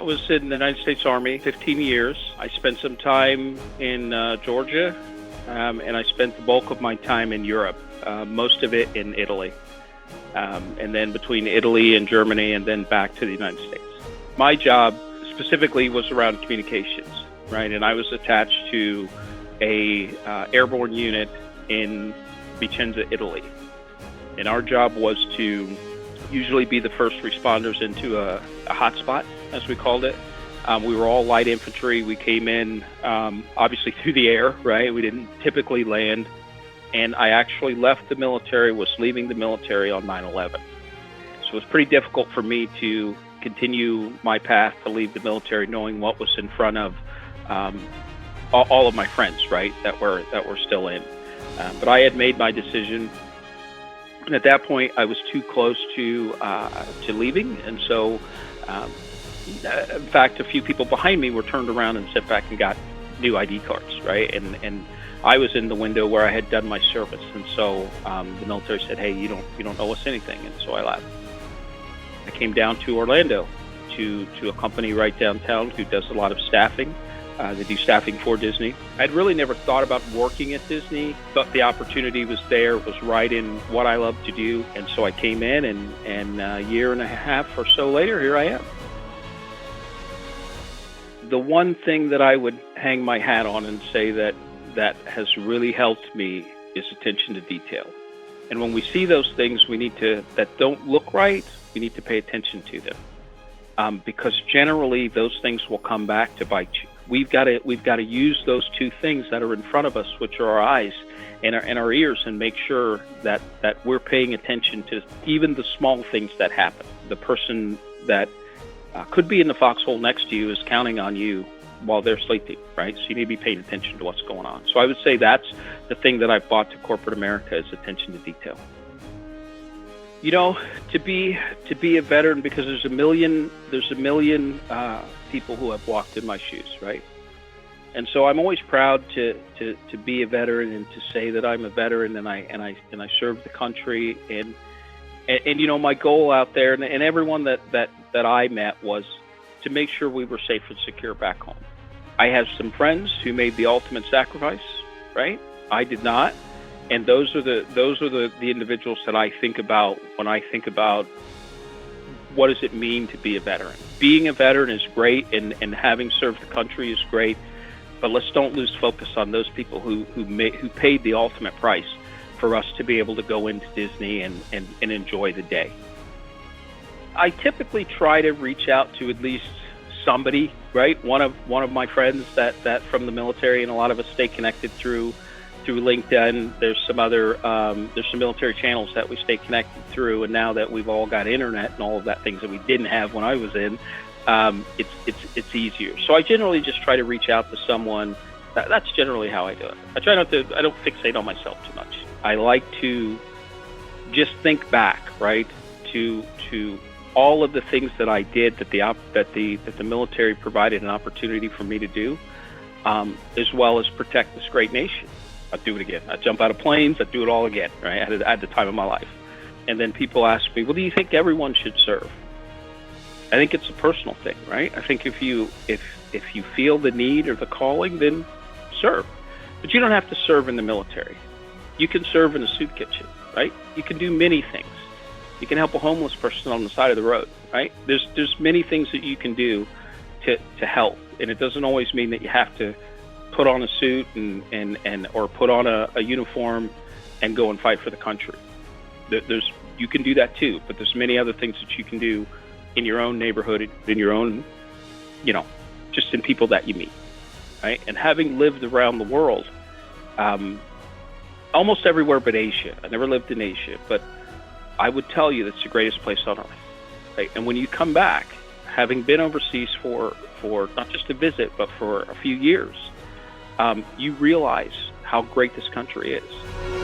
was in the United States Army 15 years. I spent some time in Georgia, and I spent the bulk of my time in Europe, most of it in Italy, and then between Italy and Germany, and then back to the United States. My job specifically was around communications, right? And I was attached to a airborne unit in Vicenza, Italy. And our job was to usually be the first responders into a hotspot, as we called it. We were all light infantry. We came in, obviously, through the air, right? We didn't typically land. And I actually left the military, was leaving the military on 9/11. So it was pretty difficult for me to continue my path to leave the military, knowing what was in front of all of my friends, right, that were still in. But I had made my decision. And at that point, I was too close to leaving, and so, in fact, a few people behind me were turned around and sent back and got new ID cards, right? And I was in the window where I had done my service, and so the military said, "Hey, you don't owe us anything," and so I left. I came down to Orlando to a company right downtown who does a lot of staffing. They do staffing for Disney. I'd really never thought about working at Disney, but the opportunity was there. It was right in what I love to do. And so I came in, and a year and a half or so later, here I am. The one thing that I would hang my hat on and say that has really helped me is attention to detail. And when we see those things that don't look right, we need to pay attention to them. Because generally those things will come back to bite you. We've got to use those two things that are in front of us, which are our eyes and our ears, and make sure that we're paying attention to even the small things that happen. The person that could be in the foxhole next to you is counting on you while they're sleeping, right? So you need to be paying attention to what's going on. So I would say that's the thing that I've brought to corporate America is attention to detail. You know, to be a veteran, because there's a million people who have walked in my shoes, right? And so I'm always proud to be a veteran and to say that I'm a veteran and I served the country and you know, my goal out there and everyone that I met was to make sure we were safe and secure back home. I have some friends who made the ultimate sacrifice, right? I did not. And those are the individuals that I think about when I think about what does it mean to be a veteran. Being a veteran is great, and having served the country is great, but let's don't lose focus on those people who paid the ultimate price for us to be able to go into Disney and enjoy the day. I typically try to reach out to at least somebody, right? One of my friends that from the military, and a lot of us stay connected through LinkedIn. There's some military channels that we stay connected through, and now that we've all got internet and all of that things that we didn't have when I was in, it's easier. So I generally just try to reach out to someone. That's generally how I do it. I don't fixate on myself too much. I like to just think back, right, to all of the things that I did that the military provided an opportunity for me to do, as well as protect this great nation. I'd do it again. I'd jump out of planes. I'd do it all again, right? I had the time of my life. And then people ask me, well, do you think everyone should serve? I think it's a personal thing, right? I think if you feel the need or the calling, then serve. But you don't have to serve in the military. You can serve in a soup kitchen, right? You can do many things. You can help a homeless person on the side of the road, right? There's many things that you can do to help. And it doesn't always mean that you have to put on a suit or put on a uniform and go and fight for the country. You can do that too, but there's many other things that you can do in your own neighborhood, in your own, just in people that you meet, right? And having lived around the world, almost everywhere but Asia. I never lived in Asia, but I would tell you that's the greatest place on earth, right? And when you come back, having been overseas for not just a visit, but for a few years, you realize how great this country is.